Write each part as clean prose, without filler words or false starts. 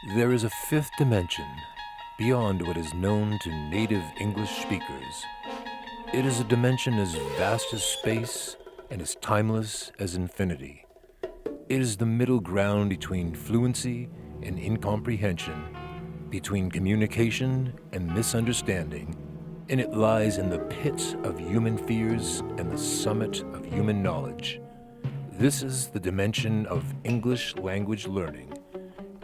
There is a fifth dimension beyond what is known to native English speakers. It is a dimension as vast as space and as timeless as infinity. It is the middle ground between fluency and incomprehension, between communication and misunderstanding, and it lies in the pits of human fears and the summit of human knowledge. This is the dimension of English language learning.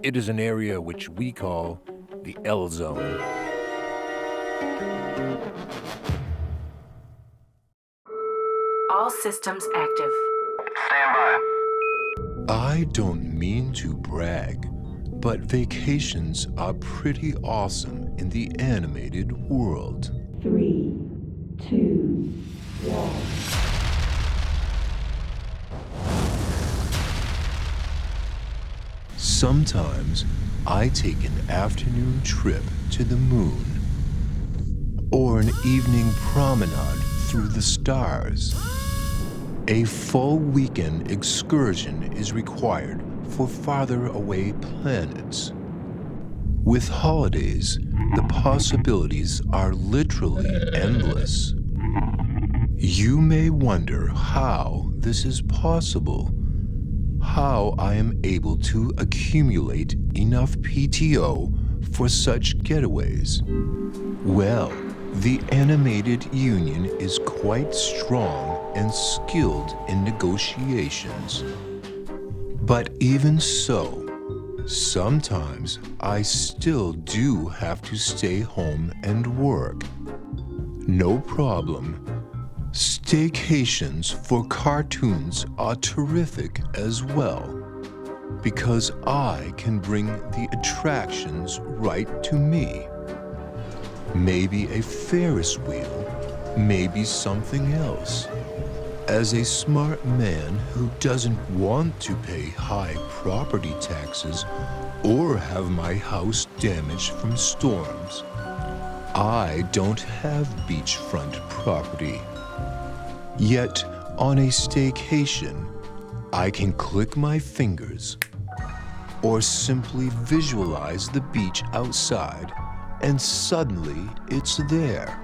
It is an area which we call the ELL zone. All systems active. Stand by. I don't mean to brag, but vacations are pretty awesome in the animated world. 3, 2, 1. Sometimes I take an afternoon trip to the moon, or an evening promenade through the stars. A full weekend excursion is required for farther away planets. With holidays, the possibilities are literally endless. You may wonder how this is possible, how I am able to accumulate enough PTO for such getaways. Well, the animated union is quite strong and skilled in negotiations. But even so, sometimes I still do have to stay home and work. No problem. Staycations for cartoons are terrific as well, because I can bring the attractions right to me. Maybe a Ferris wheel, maybe something else. As a smart man who doesn't want to pay high property taxes or have my house damaged from storms, I don't have beachfront property. Yet, on a staycation, I can click my fingers or simply visualize the beach outside, and suddenly it's there.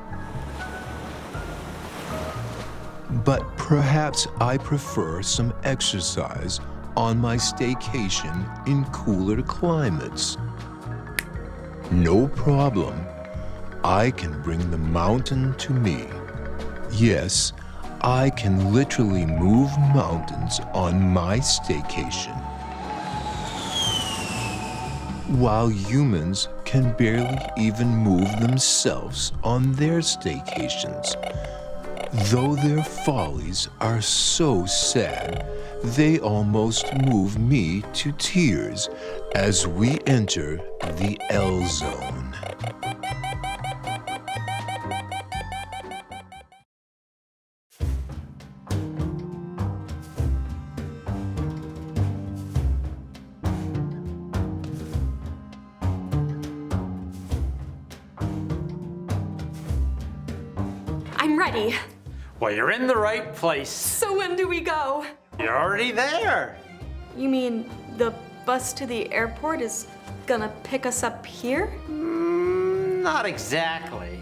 But perhaps I prefer some exercise on my staycation in cooler climates. No problem. I can bring the mountain to me. Yes, I can literally move mountains on my staycation. While humans can barely even move themselves on their staycations. Though their follies are so sad, they almost move me to tears as we enter the ELL zone. I'm ready. Well, you're in the right place. So when do we go? You're already there. You mean the bus to the airport is gonna pick us up here? Not exactly.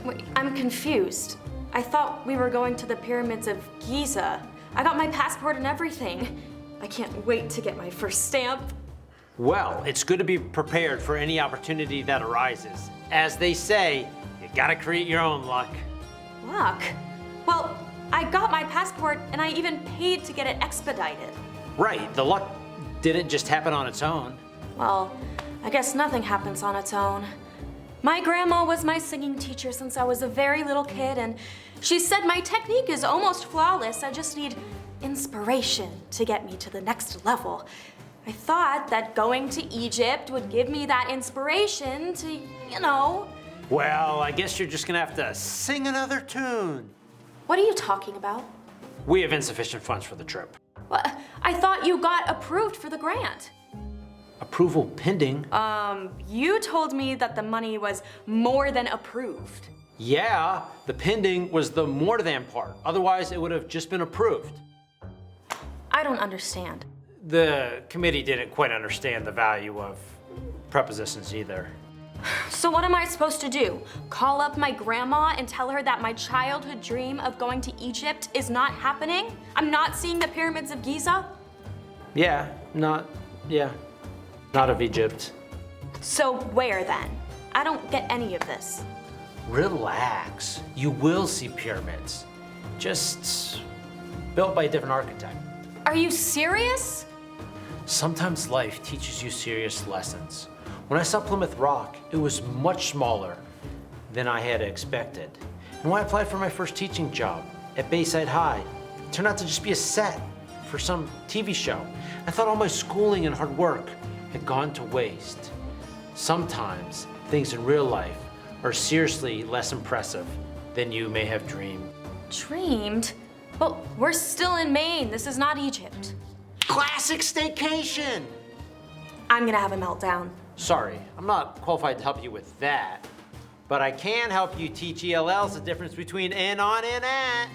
Wait, I'm confused. I thought we were going to the pyramids of Giza. I got my passport and everything. I can't wait to get my first stamp. Well, it's good to be prepared for any opportunity that arises. As they say, you gotta create your own luck. Luck? Well, I got my passport and I even paid to get it expedited. Right, the luck didn't just happen on its own. Well, I guess nothing happens on its own. My grandma was my singing teacher since I was a very little kid, and she said my technique is almost flawless. I just need inspiration to get me to the next level. I thought that going to Egypt would give me that inspiration to, you know. Well, I guess you're just gonna have to sing another tune. What are you talking about? We have insufficient funds for the trip. Well, I thought you got approved for the grant. Approval pending. You told me that the money was more than approved. Yeah, the pending was the more than part. Otherwise, it would have just been approved. I don't understand. The committee didn't quite understand the value of prepositions either. So what am I supposed to do? Call up my grandma and tell her that my childhood dream of going to Egypt is not happening? I'm not seeing the pyramids of Giza? Not of Egypt. So where then? I don't get any of this. Relax. You will see pyramids. Just built by a different architect. Are you serious? Sometimes life teaches you serious lessons. When I saw Plymouth Rock, it was much smaller than I had expected. And when I applied for my first teaching job at Bayside High, it turned out to just be a set for some TV show. I thought all my schooling and hard work had gone to waste. Sometimes things in real life are seriously less impressive than you may have dreamed. Dreamed? But we're still in Maine. This is not Egypt. Classic staycation! I'm gonna have a meltdown. Sorry, I'm not qualified to help you with that, but I can help you teach ELLs the difference between in, on, and at.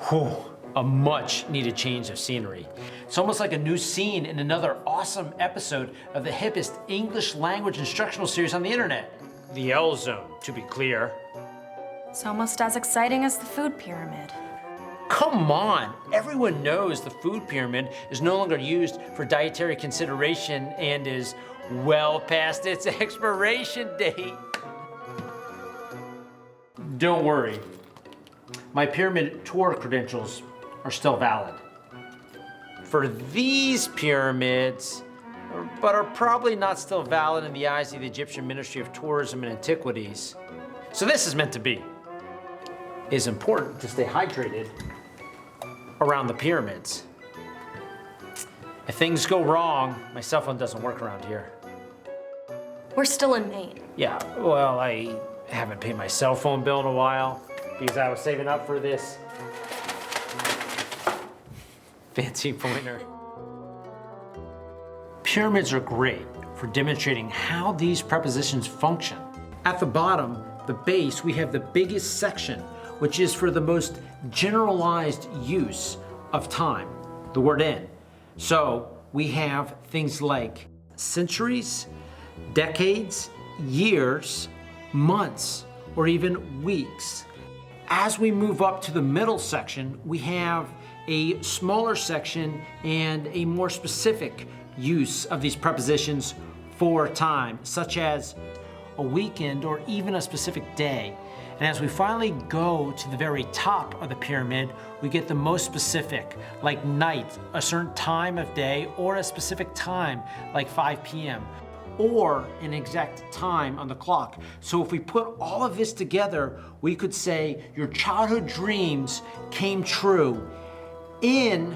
Whew, a much needed change of scenery. It's almost like a new scene in another awesome episode of the hippest English language instructional series on the internet. The ELL Zone, to be clear. It's almost as exciting as the food pyramid. Come on, everyone knows the food pyramid is no longer used for dietary consideration and is well past its expiration date. Don't worry, my pyramid tour credentials are still valid. For these pyramids, but are probably not still valid in the eyes of the Egyptian Ministry of Tourism and Antiquities. So this is meant to be. It is important to stay hydrated around the pyramids. If things go wrong, my cell phone doesn't work around here. We're still in Maine. Yeah, well, I haven't paid my cell phone bill in a while because I was saving up for this fancy pointer. Pyramids are great for demonstrating how these prepositions function. At the bottom, the base, we have the biggest section, which is for the most generalized use of time, the word in. So we have things like centuries, decades, years, months, or even weeks. As we move up to the middle section, we have a smaller section and a more specific use of these prepositions for time, such as a weekend or even a specific day. And as we finally go to the very top of the pyramid, we get the most specific, like night, a certain time of day, or a specific time, like 5 p.m., or an exact time on the clock. So if we put all of this together, we could say your childhood dreams came true in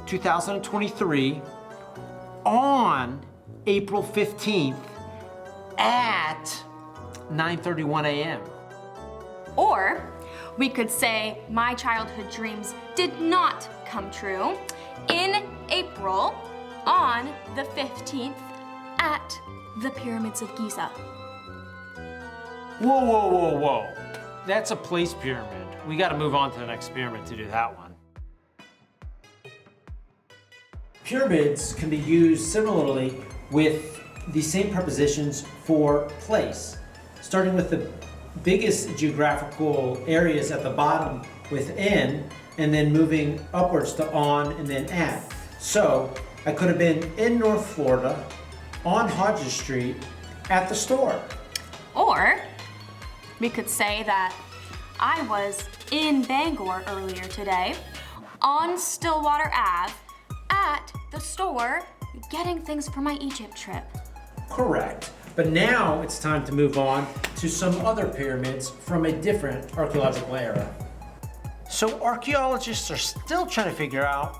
2023 on April 15th at 9:31 a.m. Or we could say my childhood dreams did not come true in April on the 15th at the pyramids of Giza. Whoa, whoa, whoa, whoa. That's a place pyramid. We gotta move on to the next pyramid to do that one. Pyramids can be used similarly with the same prepositions for place, starting with the biggest geographical areas at the bottom with in, and then moving upwards to on and then at. So I could have been in North Florida, on Hodges Street, at the store. Or we could say that I was in Bangor earlier today, on Stillwater Ave, at the store, getting things for my Egypt trip. Correct. But now it's time to move on to some other pyramids from a different archaeological era. So archaeologists are still trying to figure out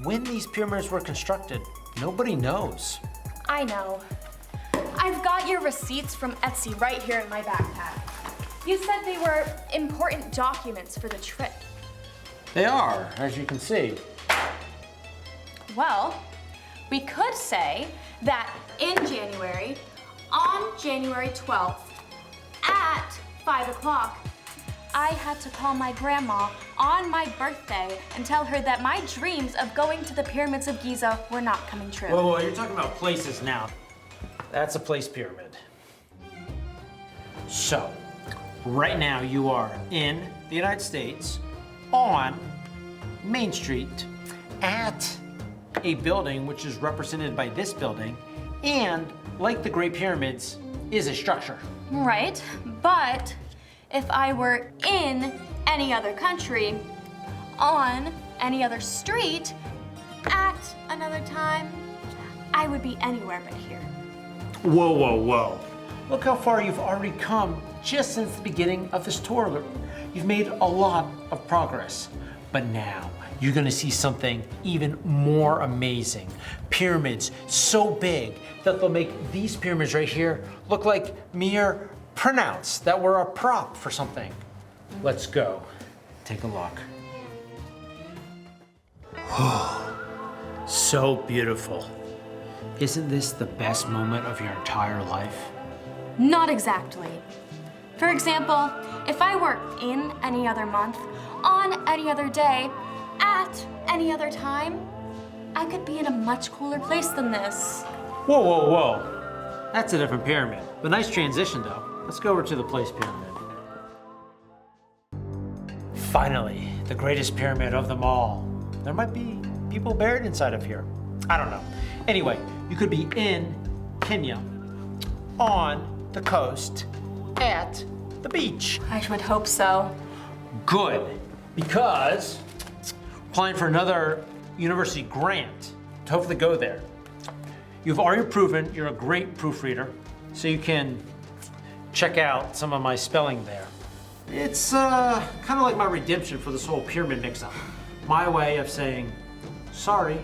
when these pyramids were constructed. Nobody knows. I know. I've got your receipts from Etsy right here in my backpack. You said they were important documents for the trip. They are, as you can see. Well, we could say that in January, on January 12th, at 5 o'clock, I had to call my grandma on my birthday and tell her that my dreams of going to the pyramids of Giza were not coming true. Whoa, you're talking about places now. That's a place pyramid. So, right now you are in the United States on Main Street at a building which is represented by this building and, like the Great Pyramids, is a structure. Right, but if I were in any other country, on any other street, at another time, I would be anywhere but here. Whoa. Look how far you've already come just since the beginning of this tour. You've made a lot of progress. But now, you're gonna see something even more amazing. Pyramids so big that they'll make these pyramids right here look like mere printouts that were a prop for something. Let's go. Take a look. So beautiful. Isn't this the best moment of your entire life? Not exactly. For example, if I were in any other month, on any other day, at any other time, I could be in a much cooler place than this. Whoa. That's a different pyramid. But nice transition though. Let's go over to the place pyramid. Finally, the greatest pyramid of them all. There might be people buried inside of here. I don't know. Anyway, you could be in Kenya, on the coast, at the beach. I would hope so. Good, because applying for another university grant to hopefully go there. You've already proven you're a great proofreader, so you can check out some of my spelling there. It's kind of like my redemption for this whole pyramid mix-up. My way of saying sorry.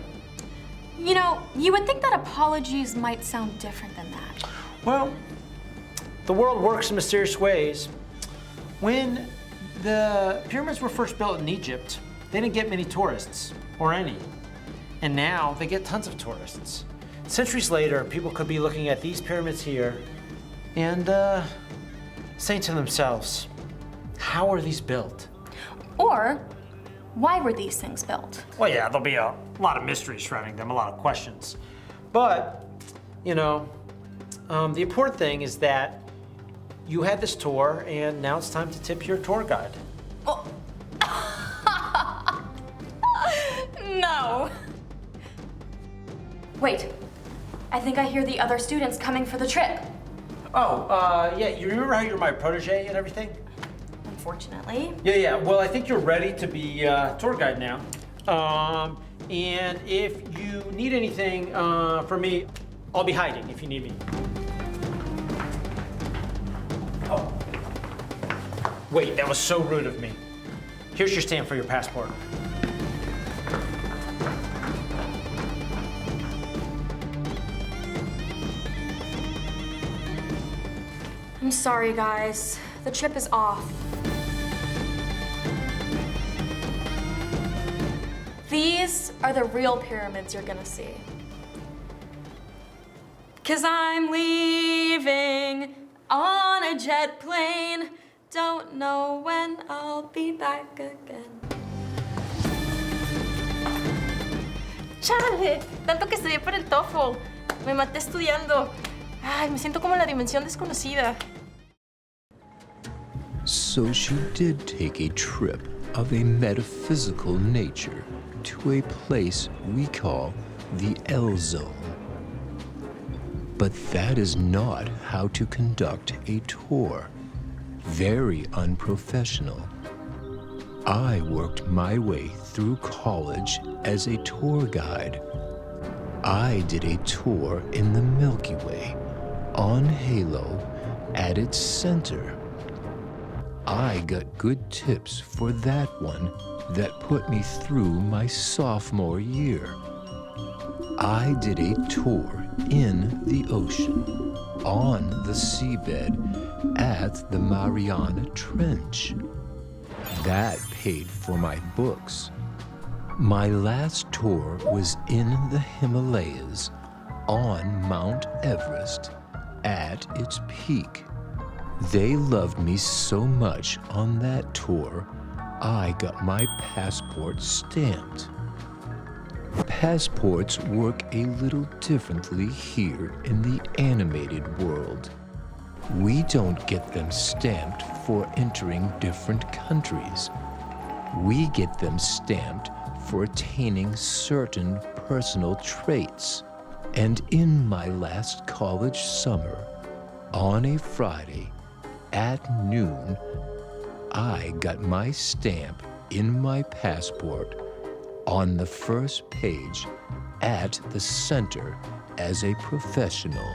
You know, you would think that apologies might sound different than that. Well, the world works in mysterious ways. When the pyramids were first built in Egypt, they didn't get many tourists, or any. And now they get tons of tourists. Centuries later, people could be looking at these pyramids here and saying to themselves, how are these built? Or, why were these things built? Well, yeah, there'll be a lot of mysteries surrounding them, a lot of questions. But, you know, the important thing is that you had this tour and now it's time to tip your tour guide. Oh. No. Wait, I think I hear the other students coming for the trip. Oh, yeah, you remember how you're my protege and everything? Unfortunately. Yeah, well, I think you're ready to be tour guide now. And if you need anything from me, I'll be hiding if you need me. Oh. Wait, that was so rude of me. Here's your stamp for your passport. I'm sorry, guys. The trip is off. These are the real pyramids you're gonna see. 'Cause I'm leaving on a jet plane. Don't know when I'll be back again. ¡Chale! Tanto que estudié por el TOEFL. Me maté estudiando. Ay, me siento como en la dimensión desconocida. So she did take a trip of a metaphysical nature to a place we call the ELL zone. But that is not how to conduct a tour. Very unprofessional. I worked my way through college as a tour guide. I did a tour in the Milky Way, on Halo, at its center. I got good tips for that one that put me through my sophomore year. I did a tour in the ocean, on the seabed, at the Mariana Trench. That paid for my books. My last tour was in the Himalayas, on Mount Everest, at its peak. They loved me so much on that tour, I got my passport stamped. Passports work a little differently here in the animated world. We don't get them stamped for entering different countries. We get them stamped for attaining certain personal traits. And in my last college summer, on a Friday at noon, I got my stamp in my passport on the first page at the center as a professional.